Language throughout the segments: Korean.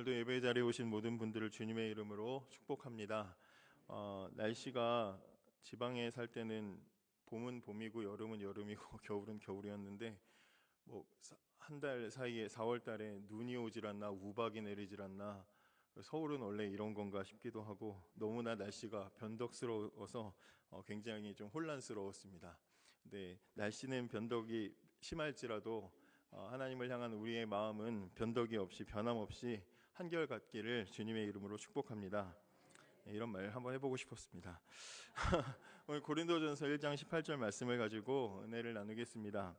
오늘도 예배 자리에 오신 모든 분들을 주님의 이름으로 축복합니다. 날씨가 지방에 살 때는 봄은 봄이고 여름은 여름이고 겨울은 겨울이었는데 뭐 한 달 사이에 4월 달에 눈이 오질 않나 우박이 내리질 않나 서울은 원래 이런 건가 싶기도 하고 너무나 날씨가 변덕스러워서 굉장히 좀 혼란스러웠습니다. 근데 날씨는 변덕이 심할지라도 하나님을 향한 우리의 마음은 변덕이 없이 변함없이 한결같기를 주님의 이름으로 축복합니다. 이런 말 한번 해보고 싶었습니다. 오늘 고린도전서 1장 18절 말씀을 가지고 은혜를 나누겠습니다.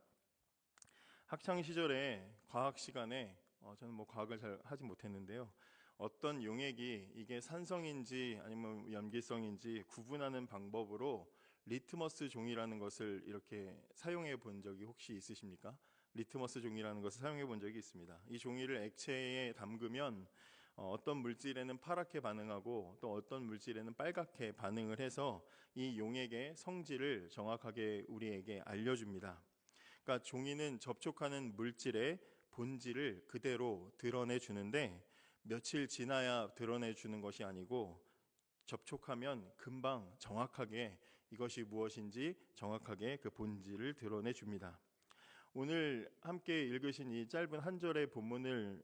학창 시절에 과학 시간에 저는 뭐 과학을 잘 하지 못했는데요. 어떤 용액이 이게 산성인지 아니면 염기성인지 구분하는 방법으로 리트머스 종이라는 것을 이렇게 사용해 본 적이 혹시 있으십니까? 리트머스 종이라는 것을 사용해 본 적이 있습니다. 이 종이를 액체에 담그면 어떤 물질에는 파랗게 반응하고 또 어떤 물질에는 빨갛게 반응을 해서 이 용액의 성질을 정확하게 우리에게 알려줍니다. 그러니까 종이는 접촉하는 물질의 본질을 그대로 드러내 주는데 며칠 지나야 드러내 주는 것이 아니고 접촉하면 금방 정확하게 이것이 무엇인지 정확하게 그 본질을 드러내 줍니다. 오늘 함께 읽으신 이 짧은 한 절의 본문을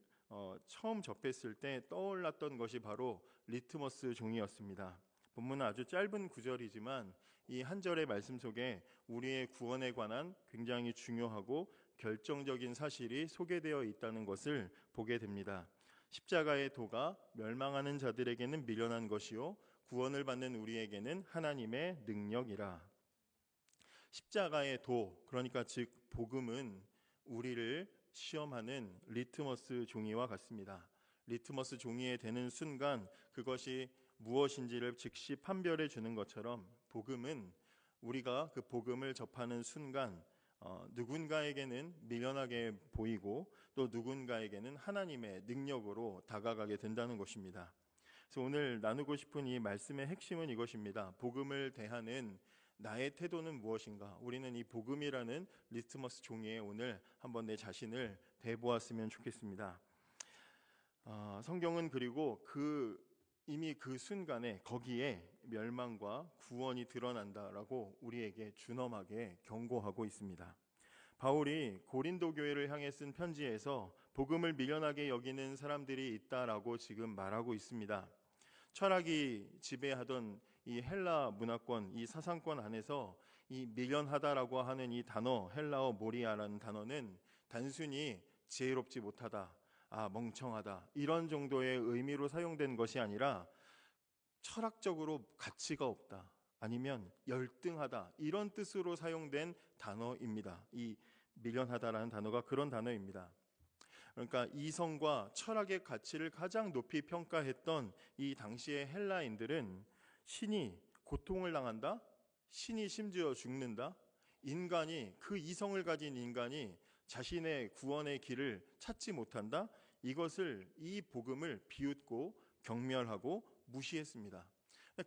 처음 접했을 때 떠올랐던 것이 바로 리트머스 종이였습니다. 본문은 아주 짧은 구절이지만 이 한 절의 말씀 속에 우리의 구원에 관한 굉장히 중요하고 결정적인 사실이 소개되어 있다는 것을 보게 됩니다. 십자가의 도가 멸망하는 자들에게는 미련한 것이요 구원을 받는 우리에게는 하나님의 능력이라. 십자가의 도, 그러니까 즉 복음은 우리를 시험하는 리트머스 종이와 같습니다. 리트머스 종이에 대는 순간 그것이 무엇인지를 즉시 판별해 주는 것처럼 복음은 우리가 그 복음을 접하는 순간 누군가에게는 미련하게 보이고 또 누군가에게는 하나님의 능력으로 다가가게 된다는 것입니다. 그래서 오늘 나누고 싶은 이 말씀의 핵심은 이것입니다. 복음을 대하는 나의 태도는 무엇인가? 우리는 이 복음이라는 리트머스 종이에 오늘 한번 내 자신을 대보았으면 좋겠습니다. 성경은 그리고 이미 그 순간에 거기에 멸망과 구원이 드러난다라고 우리에게 준엄하게 경고하고 있습니다. 바울이 고린도 교회를 향해 쓴 편지에서 복음을 미련하게 여기는 사람들이 있다라고 지금 말하고 있습니다. 철학이 지배하던 이 헬라 문화권, 이 사상권 안에서 이 미련하다라고 하는 이 단어, 헬라어 모리아라는 단어는 단순히 지혜롭지 못하다, 멍청하다 이런 정도의 의미로 사용된 것이 아니라 철학적으로 가치가 없다, 아니면 열등하다 이런 뜻으로 사용된 단어입니다. 이 미련하다라는 단어가 그런 단어입니다. 그러니까 이성과 철학의 가치를 가장 높이 평가했던 이 당시의 헬라인들은 신이 고통을 당한다? 신이 심지어 죽는다? 그 이성을 가진 인간이 자신의 구원의 길을 찾지 못한다? 이 복음을 비웃고 경멸하고 무시했습니다.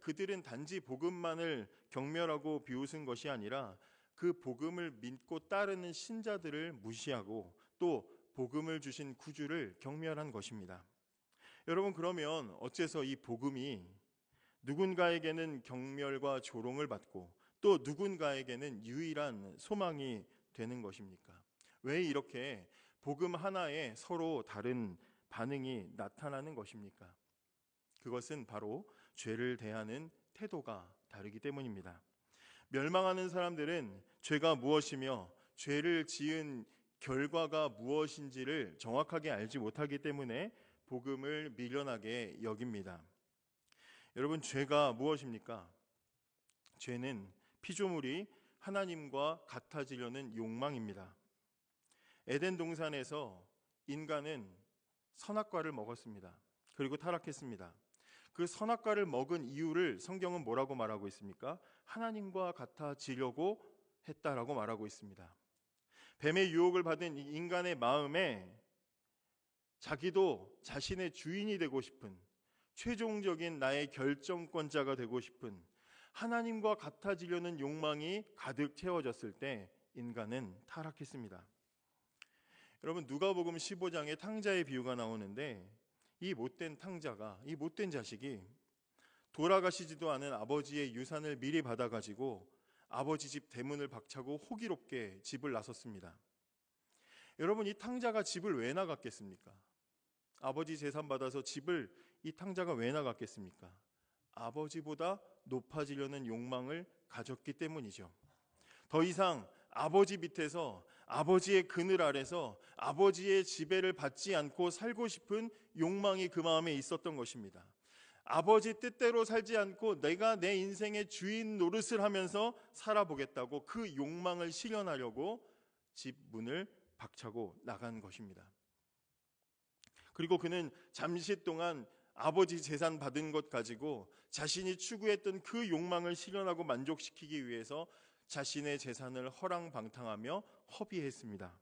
그들은 단지 복음만을 경멸하고 비웃은 것이 아니라 그 복음을 믿고 따르는 신자들을 무시하고 또 복음을 주신 구주를 경멸한 것입니다. 여러분, 그러면 어째서 이 복음이 누군가에게는 경멸과 조롱을 받고 또 누군가에게는 유일한 소망이 되는 것입니까? 왜 이렇게 복음 하나에 서로 다른 반응이 나타나는 것입니까? 그것은 바로 죄를 대하는 태도가 다르기 때문입니다. 멸망하는 사람들은 죄가 무엇이며 죄를 지은 결과가 무엇인지를 정확하게 알지 못하기 때문에 복음을 미련하게 여깁니다. 여러분, 죄가 무엇입니까? 죄는 피조물이 하나님과 같아지려는 욕망입니다. 에덴 동산에서 인간은 선악과를 먹었습니다. 그리고 타락했습니다. 그 선악과를 먹은 이유를 성경은 뭐라고 말하고 있습니까? 하나님과 같아지려고 했다라고 말하고 있습니다. 뱀의 유혹을 받은 인간의 마음에 자기도 자신의 주인이 되고 싶은, 최종적인 나의 결정권자가 되고 싶은, 하나님과 같아지려는 욕망이 가득 채워졌을 때 인간은 타락했습니다. 여러분, 누가복음 15장에 탕자의 비유가 나오는데 이 못된 탕자가, 이 못된 자식이 돌아가시지도 않은 아버지의 유산을 미리 받아가지고 아버지 집 대문을 박차고 호기롭게 집을 나섰습니다. 여러분, 이 탕자가 집을 왜 나갔겠습니까? 아버지 재산 받아서 집을 이 탕자가 왜 나갔겠습니까? 아버지보다 높아지려는 욕망을 가졌기 때문이죠. 더 이상 아버지 밑에서, 아버지의 그늘 아래서 아버지의 지배를 받지 않고 살고 싶은 욕망이 그 마음에 있었던 것입니다. 아버지 뜻대로 살지 않고 내가 내 인생의 주인 노릇을 하면서 살아보겠다고 그 욕망을 실현하려고 집 문을 박차고 나간 것입니다. 그리고 그는 잠시 동안 아버지 재산 받은 것 가지고 자신이 추구했던 그 욕망을 실현하고 만족시키기 위해서 자신의 재산을 허랑방탕하며 허비했습니다.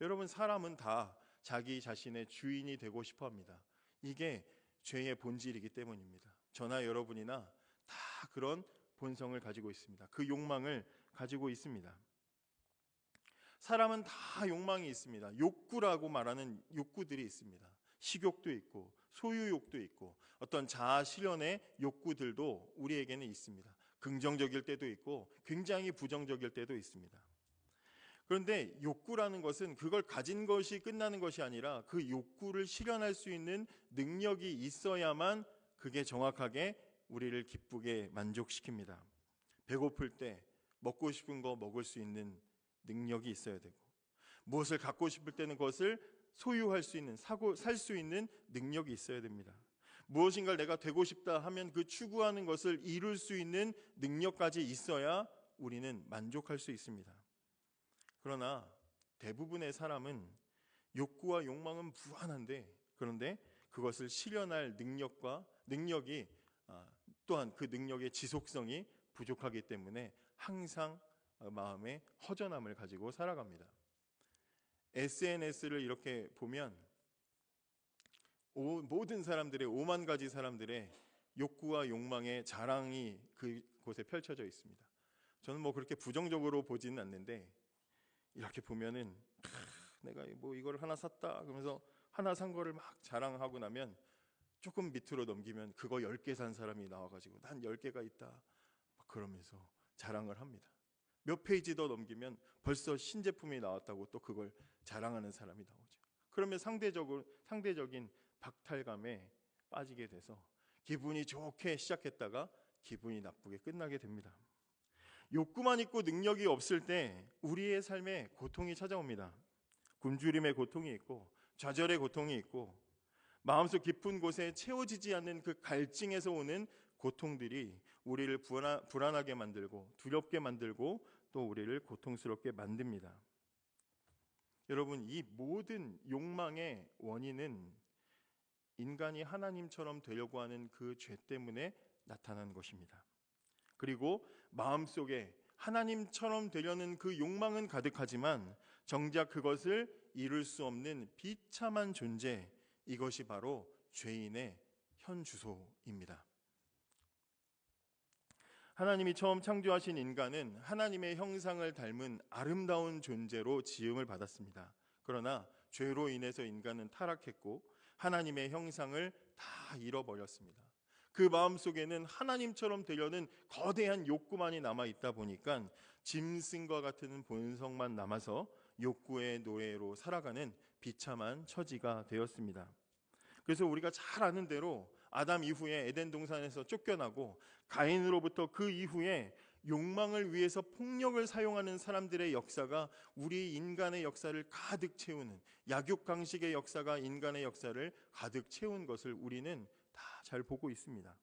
여러분, 사람은 다 자기 자신의 주인이 되고 싶어 합니다. 이게 죄의 본질이기 때문입니다. 저나 여러분이나 다 그런 본성을 가지고 있습니다. 그 욕망을 가지고 있습니다. 사람은 다 욕망이 있습니다. 욕구라고 말하는 욕구들이 있습니다. 식욕도 있고 소유욕도 있고 어떤 자아 실현의 욕구들도 우리에게는 있습니다. 긍정적일 때도 있고 굉장히 부정적일 때도 있습니다. 그런데 욕구라는 것은 그걸 가진 것이 끝나는 것이 아니라 그 욕구를 실현할 수 있는 능력이 있어야만 그게 정확하게 우리를 기쁘게 만족시킵니다. 배고플 때 먹고 싶은 거 먹을 수 있는 능력이 있어야 되고, 무엇을 갖고 싶을 때는 그것을 소유할 수 있는, 사고 살 수 있는 능력이 있어야 됩니다. 무엇인가를 내가 되고 싶다 하면 그 추구하는 것을 이룰 수 있는 능력까지 있어야 우리는 만족할 수 있습니다. 그러나 대부분의 사람은 욕구와 욕망은 무한한데, 그런데 그것을 실현할 능력이 또한 그 능력의 지속성이 부족하기 때문에 항상 마음에 허전함을 가지고 살아갑니다. SNS를 이렇게 보면 모든 사람들의, 5만 가지 사람들의 욕구와 욕망의 자랑이 그곳에 펼쳐져 있습니다. 저는 뭐 그렇게 부정적으로 보지는 않는데, 이렇게 보면은 내가 뭐 이걸 하나 샀다 그러면서 하나 산 거를 막 자랑하고 나면 조금 밑으로 넘기면 그거 10개 산 사람이 나와가지고 난 10개가 있다 막 그러면서 자랑을 합니다. 몇 페이지 더 넘기면 벌써 신제품이 나왔다고 또 그걸 자랑하는 사람이 나오죠. 그러면 상대적인 박탈감에 빠지게 돼서 기분이 좋게 시작했다가 기분이 나쁘게 끝나게 됩니다. 욕구만 있고 능력이 없을 때 우리의 삶에 고통이 찾아옵니다. 굶주림의 고통이 있고 좌절의 고통이 있고 마음속 깊은 곳에 채워지지 않는 그 갈증에서 오는 고통들이 우리를 불안하게 만들고 두렵게 만들고 또 우리를 고통스럽게 만듭니다. 여러분, 이 모든 욕망의 원인은 인간이 하나님처럼 되려고 하는 그 죄 때문에 나타난 것입니다. 그리고 마음속에 하나님처럼 되려는 그 욕망은 가득하지만 정작 그것을 이룰 수 없는 비참한 존재, 이것이 바로 죄인의 현 주소입니다. 하나님이 처음 창조하신 인간은 하나님의 형상을 닮은 아름다운 존재로 지음을 받았습니다. 그러나 죄로 인해서 인간은 타락했고 하나님의 형상을 다 잃어버렸습니다. 그 마음속에는 하나님처럼 되려는 거대한 욕구만이 남아있다 보니까 짐승과 같은 본성만 남아서 욕구의 노예로 살아가는 비참한 처지가 되었습니다. 그래서 우리가 잘 아는 대로 아담 이후에 에덴 동산에서 쫓겨나고 가인으로부터 그 이후에 욕망을 위해서 폭력을 사용하는 사람들의 역사가 우리 인간의 역사를 가득 채우는, 약육강식의 역사가 인간의 역사를 가득 채운 것을 우리는 다 잘 보고 있습니다.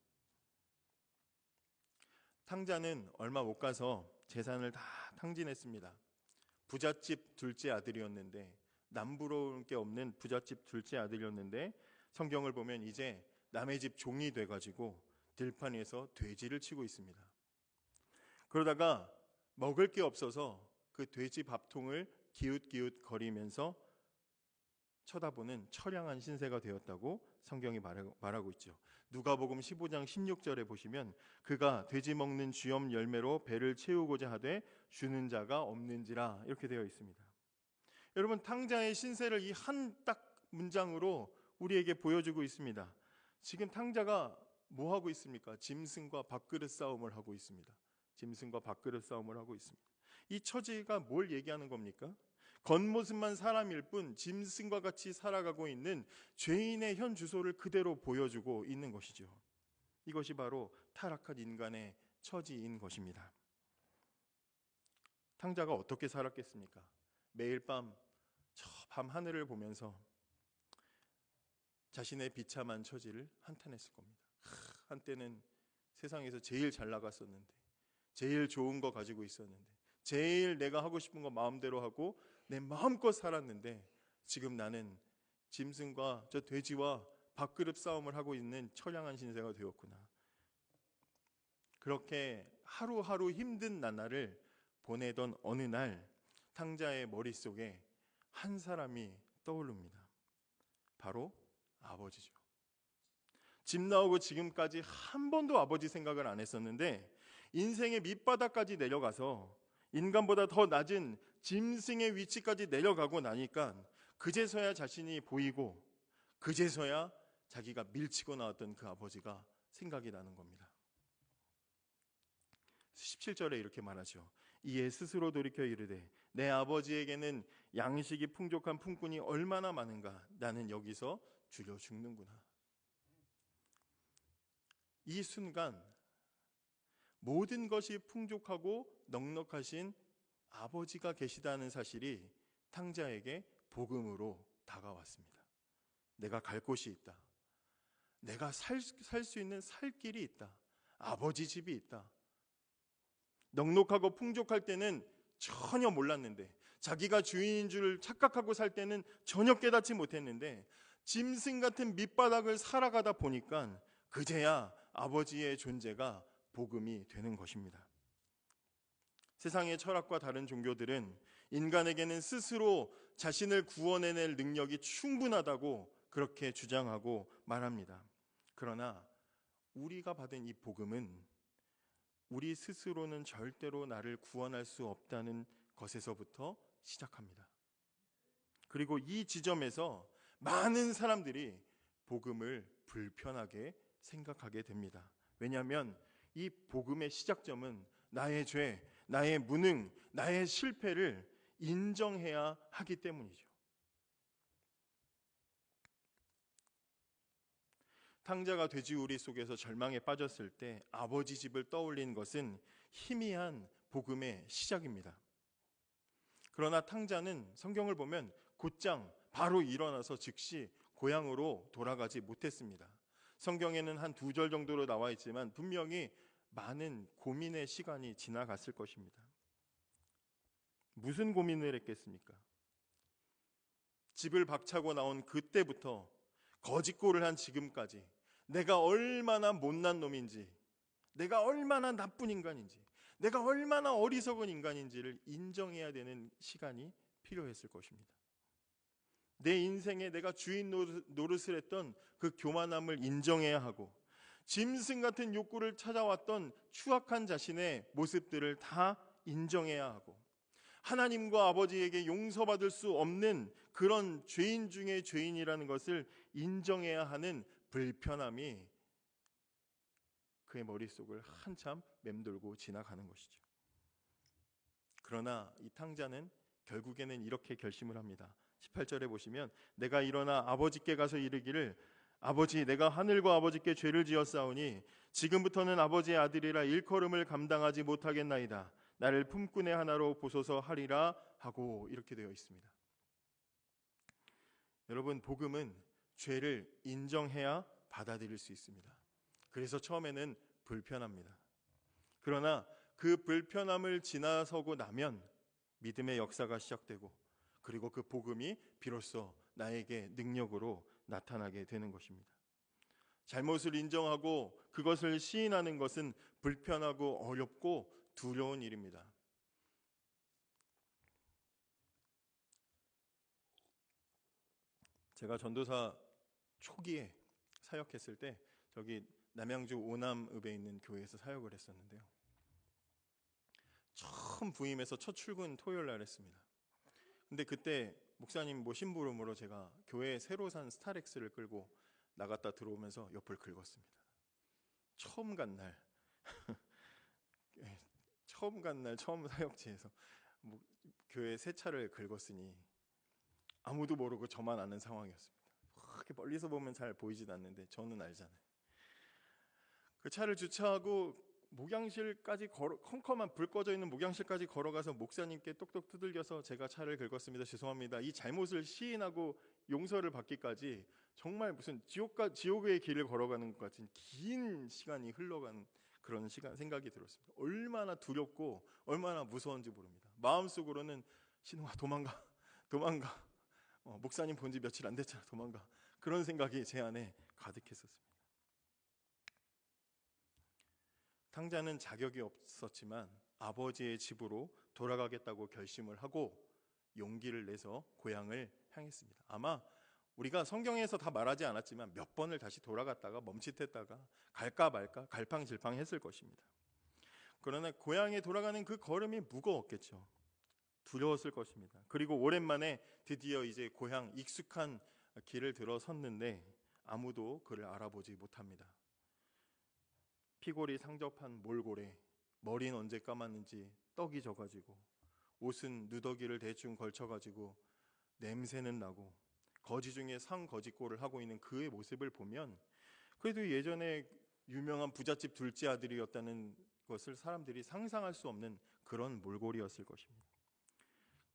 탕자는 얼마 못 가서 재산을 다 탕진했습니다. 부잣집 둘째 아들이었는데, 남부러울 게 없는 부잣집 둘째 아들이었는데 성경을 보면 이제 남의 집 종이 돼가지고 들판 위에서 돼지를 치고 있습니다. 그러다가 먹을 게 없어서 그 돼지 밥통을 기웃기웃 거리면서 쳐다보는 처량한 신세가 되었다고 성경이 말하고 있죠. 누가복음 15장 16절에 보시면 그가 돼지 먹는 쥐염 열매로 배를 채우고자 하되 주는 자가 없는지라, 이렇게 되어 있습니다. 여러분, 탕자의 신세를 이 한 딱 문장으로 우리에게 보여주고 있습니다. 지금 탕자가 뭐 하고 있습니까? 짐승과 밥그릇 싸움을 하고 있습니다. 짐승과 밥그릇 싸움을 하고 있습니다. 이 처지가 뭘 얘기하는 겁니까? 겉모습만 사람일 뿐 짐승과 같이 살아가고 있는 죄인의 현 주소를 그대로 보여주고 있는 것이죠. 이것이 바로 타락한 인간의 처지인 것입니다. 탕자가 어떻게 살았겠습니까? 매일 밤 저 밤 하늘을 보면서 자신의 비참한 처지를 한탄했을 겁니다. 한때는 세상에서 제일 잘 나갔었는데, 제일 좋은 거 가지고 있었는데, 제일 내가 하고 싶은 거 마음대로 하고 내 마음껏 살았는데, 지금 나는 짐승과 저 돼지와 밥그릇 싸움을 하고 있는 처량한 신세가 되었구나. 그렇게 하루하루 힘든 나날을 보내던 어느 날, 탕자의 머릿속에 한 사람이 떠오릅니다. 바로 아버지죠. 집 나오고 지금까지 한 번도 아버지 생각을 안 했었는데, 인생의 밑바닥까지 내려가서 인간보다 더 낮은 짐승의 위치까지 내려가고 나니까 그제서야 자신이 보이고, 그제서야 자기가 밀치고 나왔던 그 아버지가 생각이 나는 겁니다. 17절에 이렇게 말하죠. 이에 스스로 돌이켜 이르되 내 아버지에게는 양식이 풍족한 품꾼이 얼마나 많은가. 나는 여기서 줄여 죽는구나. 이 순간 모든 것이 풍족하고 넉넉하신 아버지가 계시다는 사실이 탕자에게 복음으로 다가왔습니다. 내가 갈 곳이 있다. 내가 살 수 있는 살 길이 있다. 아버지 집이 있다. 넉넉하고 풍족할 때는 전혀 몰랐는데, 자기가 주인인 줄 착각하고 살 때는 전혀 깨닫지 못했는데, 짐승 같은 밑바닥을 살아가다 보니까 그제야 아버지의 존재가 복음이 되는 것입니다. 세상의 철학과 다른 종교들은 인간에게는 스스로 자신을 구원해낼 능력이 충분하다고 그렇게 주장하고 말합니다. 그러나 우리가 받은 이 복음은 우리 스스로는 절대로 나를 구원할 수 없다는 것에서부터 시작합니다. 그리고 이 지점에서 많은 사람들이 복음을 불편하게 생각하게 됩니다. 왜냐하면 이 복음의 시작점은 나의 죄, 나의 무능, 나의 실패를 인정해야 하기 때문이죠. 탕자가 돼지우리 속에서 절망에 빠졌을 때 아버지 집을 떠올린 것은 희미한 복음의 시작입니다. 그러나 탕자는 성경을 보면 곧장 바로 일어나서 즉시 고향으로 돌아가지 못했습니다. 성경에는 한 2절 정도로 나와 있지만 분명히 많은 고민의 시간이 지나갔을 것입니다. 무슨 고민을 했겠습니까? 집을 박차고 나온 그때부터 거짓골을 한 지금까지 내가 얼마나 못난 놈인지, 내가 얼마나 나쁜 인간인지, 내가 얼마나 어리석은 인간인지를 인정해야 되는 시간이 필요했을 것입니다. 내 인생에 내가 주인 노릇을 했던 그 교만함을 인정해야 하고, 짐승 같은 욕구를 찾아왔던 추악한 자신의 모습들을 다 인정해야 하고, 하나님과 아버지에게 용서받을 수 없는 그런 죄인 중에 죄인이라는 것을 인정해야 하는 불편함이 그의 머릿속을 한참 맴돌고 지나가는 것이죠. 그러나 이 탕자는 결국에는 이렇게 결심을 합니다. 18절에 보시면 내가 일어나 아버지께 가서 이르기를 아버지, 내가 하늘과 아버지께 죄를 지었사오니 지금부터는 아버지의 아들이라 일컬음을 감당하지 못하겠나이다. 나를 품꾼의 하나로 보소서 하리라 하고, 이렇게 되어 있습니다. 여러분, 복음은 죄를 인정해야 받아들일 수 있습니다. 그래서 처음에는 불편합니다. 그러나 그 불편함을 지나서고 나면 믿음의 역사가 시작되고, 그리고 그 복음이 비로소 나에게 능력으로 나타나게 되는 것입니다. 잘못을 인정하고 그것을 시인하는 것은 불편하고 어렵고 두려운 일입니다. 제가 전도사 초기에 사역했을 때 저기 남양주 오남읍에 있는 교회에서 사역을 했었는데요. 처음 부임해서 첫 출근 토요일 날 했습니다. 근데 그때 목사님 뭐 심부름으로 제가 교회에 새로 산 스타렉스를 끌고 나갔다 들어오면서 옆을 긁었습니다. 처음 간 날 처음 사역지에서 교회 새 차를 긁었으니 아무도 모르고 저만 아는 상황이었습니다. 그렇게 멀리서 보면 잘 보이진 않는데 저는 알잖아요. 그 차를 주차하고 목양실까지 컴컴한 불 꺼져 있는 목양실까지 걸어가서 목사님께 똑똑 두들겨서 제가 차를 긁었습니다. 죄송합니다. 이 잘못을 시인하고 용서를 받기까지 정말 무슨 지옥의 길을 걸어가는 것 같은 긴 시간이 흘러간 그런 생각이 들었습니다. 얼마나 두렵고 얼마나 무서운지 모릅니다. 마음속으로는 신우아 도망가. 목사님 본 지 며칠 안 됐잖아. 도망가. 그런 생각이 제 안에 가득했었습니다. 탕자는 자격이 없었지만 아버지의 집으로 돌아가겠다고 결심을 하고 용기를 내서 고향을 향했습니다. 아마 우리가 성경에서 다 말하지 않았지만 몇 번을 다시 돌아갔다가 멈칫했다가 갈까 말까 갈팡질팡했을 것입니다. 그러나 고향에 돌아가는 그 걸음이 무거웠겠죠. 두려웠을 것입니다. 그리고 오랜만에 드디어 이제 고향 익숙한 길을 들어섰는데 아무도 그를 알아보지 못합니다. 피골이 상접한 몰골에 머리는 언제 감았는지 떡이 져가지고 옷은 누더기를 대충 걸쳐가지고 냄새는 나고 거지 중에 상거지꼴을 하고 있는 그의 모습을 보면 그래도 예전에 유명한 부잣집 둘째 아들이었다는 것을 사람들이 상상할 수 없는 그런 몰골이었을 것입니다.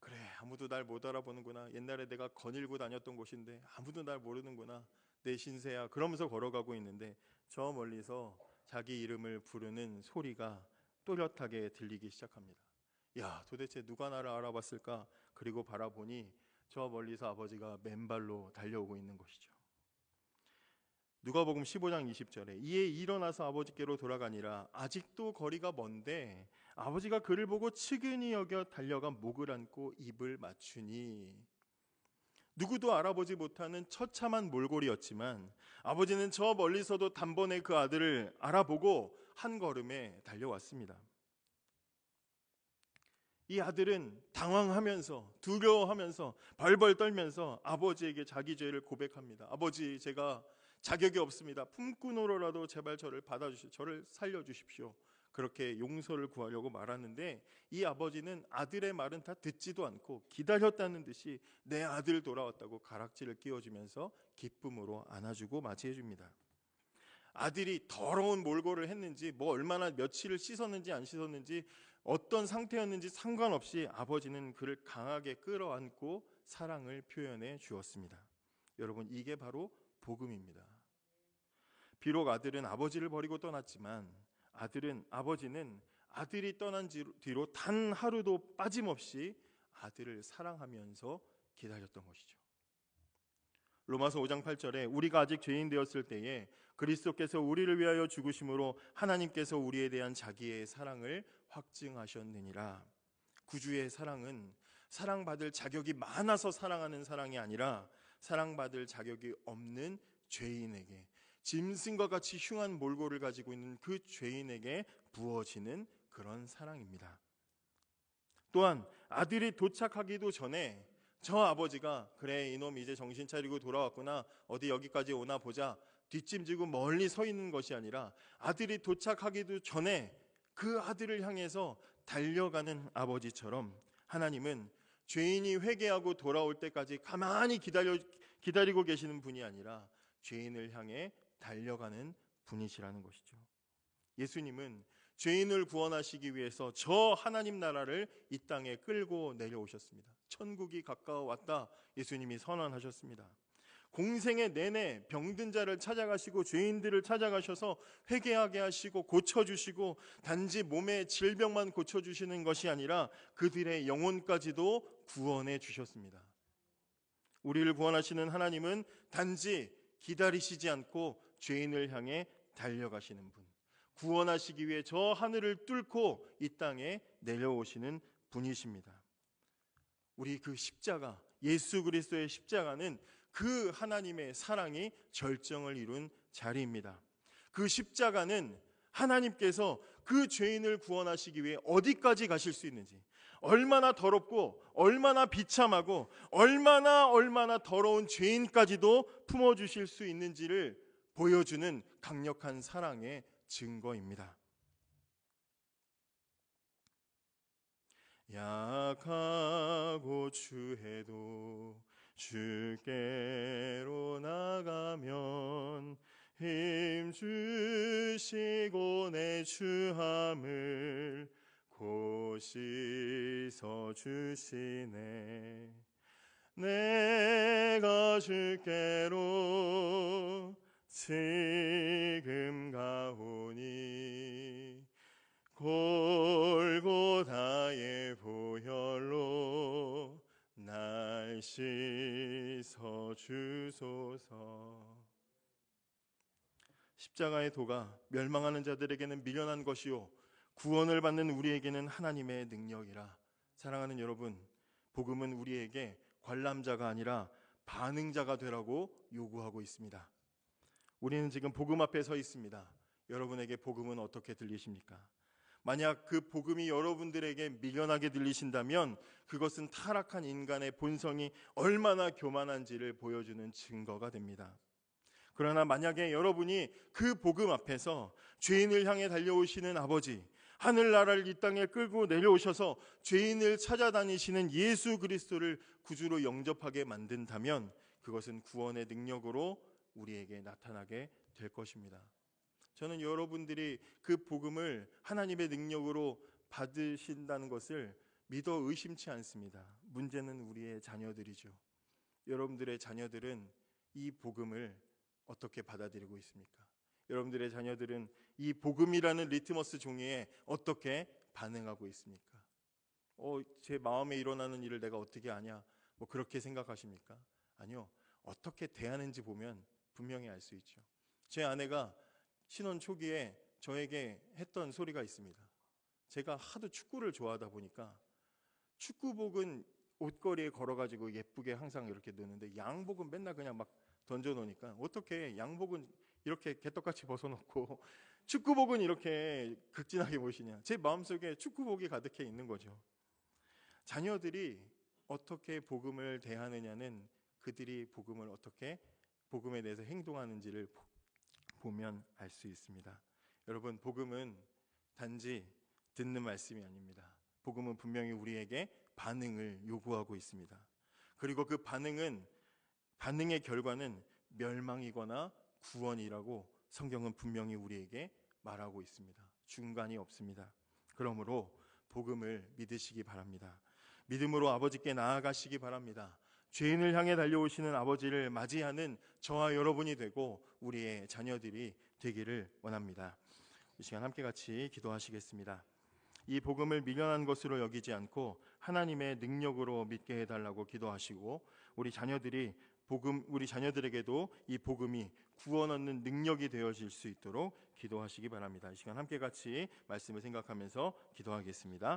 그래, 아무도 날 못 알아보는구나. 옛날에 내가 거닐고 다녔던 곳인데 아무도 날 모르는구나. 내 신세야. 그러면서 걸어가고 있는데 저 멀리서 자기 이름을 부르는 소리가 또렷하게 들리기 시작합니다. 야, 도대체 누가 나를 알아봤을까? 그리고 바라보니 저 멀리서 아버지가 맨발로 달려오고 있는 것이죠. 누가복음 15장 20절에 이에 일어나서 아버지께로 돌아가니라. 아직도 거리가 먼데 아버지가 그를 보고 측은히 여겨 달려가 목을 안고 입을 맞추니. 누구도 알아보지 못하는 처참한 몰골이었지만 아버지는 저 멀리서도 단번에 그 아들을 알아보고 한 걸음에 달려왔습니다. 이 아들은 당황하면서 두려워하면서 벌벌 떨면서 아버지에게 자기 죄를 고백합니다. 아버지, 제가 자격이 없습니다. 품꾼으로라도 제발 저를 받아주시오. 저를 살려주십시오. 그렇게 용서를 구하려고 말하는데 이 아버지는 아들의 말은 다 듣지도 않고 기다렸다는 듯이 내 아들 돌아왔다고 가락지를 끼워주면서 기쁨으로 안아주고 맞이해줍니다. 아들이 더러운 몰골을 했는지 얼마나 며칠을 씻었는지 안 씻었는지 어떤 상태였는지 상관없이 아버지는 그를 강하게 끌어안고 사랑을 표현해 주었습니다. 여러분, 이게 바로 복음입니다. 비록 아들은 아버지를 버리고 떠났지만 아버지는 아들이 떠난 뒤로 단 하루도 빠짐없이 아들을 사랑하면서 기다렸던 것이죠. 로마서 5장 8절에 우리가 아직 죄인 되었을 때에 그리스도께서 우리를 위하여 죽으심으로 하나님께서 우리에 대한 자기의 사랑을 확증하셨느니라. 구주의 사랑은 사랑받을 자격이 많아서 사랑하는 사랑이 아니라 사랑받을 자격이 없는 죄인에게, 짐승과 같이 흉한 몰골을 가지고 있는 그 죄인에게 부어지는 그런 사랑입니다. 또한 아들이 도착하기도 전에 저 아버지가 그래, 이놈 이제 정신 차리고 돌아왔구나, 어디 여기까지 오나 보자 뒷짐지고 멀리 서 있는 것이 아니라 아들이 도착하기도 전에 그 아들을 향해서 달려가는 아버지처럼 하나님은 죄인이 회개하고 돌아올 때까지 가만히 기다리고 계시는 분이 아니라 죄인을 향해 달려가는 분이시라는 것이죠. 예수님은 죄인을 구원하시기 위해서 저 하나님 나라를 이 땅에 끌고 내려오셨습니다. 천국이 가까워 왔다, 예수님이 선언하셨습니다. 공생의 내내 병든 자를 찾아가시고 죄인들을 찾아가셔서 회개하게 하시고 고쳐주시고 단지 몸의 질병만 고쳐주시는 것이 아니라 그들의 영혼까지도 구원해 주셨습니다. 우리를 구원하시는 하나님은 단지 기다리시지 않고 죄인을 향해 달려가시는 분, 구원하시기 위해 저 하늘을 뚫고 이 땅에 내려오시는 분이십니다. 우리 그 십자가, 예수 그리스도의 십자가는 그 하나님의 사랑이 절정을 이룬 자리입니다. 그 십자가는 하나님께서 그 죄인을 구원하시기 위해 어디까지 가실 수 있는지, 얼마나 더럽고 얼마나 비참하고 얼마나 더러운 죄인까지도 품어주실 수 있는지를 보여주는 강력한 사랑의 증거입니다. 약하고 추해도 주께로 나가면 힘주시고 내 추함을 곧 씻어주시네. 내가 주께로 지금 가오니 골고다의 보혈로 날 씻어주소서. 십자가의 도가 멸망하는 자들에게는 미련한 것이요 구원을 받는 우리에게는 하나님의 능력이라. 사랑하는 여러분, 복음은 우리에게 관람자가 아니라 반응자가 되라고 요구하고 있습니다. 우리는 지금 복음 앞에 서 있습니다. 여러분에게 복음은 어떻게 들리십니까? 만약 그 복음이 여러분들에게 미련하게 들리신다면 그것은 타락한 인간의 본성이 얼마나 교만한지를 보여주는 증거가 됩니다. 그러나 만약에 여러분이 그 복음 앞에서 죄인을 향해 달려오시는 아버지, 하늘나라를 이 땅에 끌고 내려오셔서 죄인을 찾아다니시는 예수 그리스도를 구주로 영접하게 만든다면 그것은 구원의 능력으로 우리에게 나타나게 될 것입니다. 저는 여러분들이 그 복음을 하나님의 능력으로 받으신다는 것을 믿어 의심치 않습니다. 문제는 우리의 자녀들이죠. 여러분들의 자녀들은 이 복음을 어떻게 받아들이고 있습니까? 여러분들의 자녀들은 이 복음이라는 리트머스 종이에 어떻게 반응하고 있습니까? 제 마음에 일어나는 일을 내가 어떻게 아냐? 뭐 그렇게 생각하십니까? 아니요. 어떻게 대하는지 보면 분명히 알 수 있죠. 제 아내가 신혼 초기에 저에게 했던 소리가 있습니다. 제가 하도 축구를 좋아하다 보니까 축구복은 옷걸이에 걸어가지고 예쁘게 항상 이렇게 넣는데 양복은 맨날 그냥 막 던져놓으니까 어떻게 양복은 이렇게 개떡같이 벗어놓고 축구복은 이렇게 극진하게 보시냐. 제 마음속에 축구복이 가득해 있는 거죠. 자녀들이 어떻게 복음을 대하느냐는 그들이 복음을 어떻게 복음에 대해서 행동하는지를 보면 알 수 있습니다. 여러분, 복음은 단지 듣는 말씀이 아닙니다. 복음은 분명히 우리에게 반응을 요구하고 있습니다. 그리고 그 반응의 결과는 멸망이거나 구원이라고 성경은 분명히 우리에게 말하고 있습니다. 중간이 없습니다. 그러므로 복음을 믿으시기 바랍니다. 믿음으로 아버지께 나아가시기 바랍니다. 죄인을 향해 달려오시는 아버지를 맞이하는 저와 여러분이 되고 우리의 자녀들이 되기를 원합니다. 이 시간 함께 같이 기도하시겠습니다. 이 복음을 미련한 것으로 여기지 않고 하나님의 능력으로 믿게 해달라고 기도하시고 우리 자녀들에게도 이 복음이 구원 얻는 능력이 되어질 수 있도록 기도하시기 바랍니다. 이 시간 함께 같이 말씀을 생각하면서 기도하겠습니다.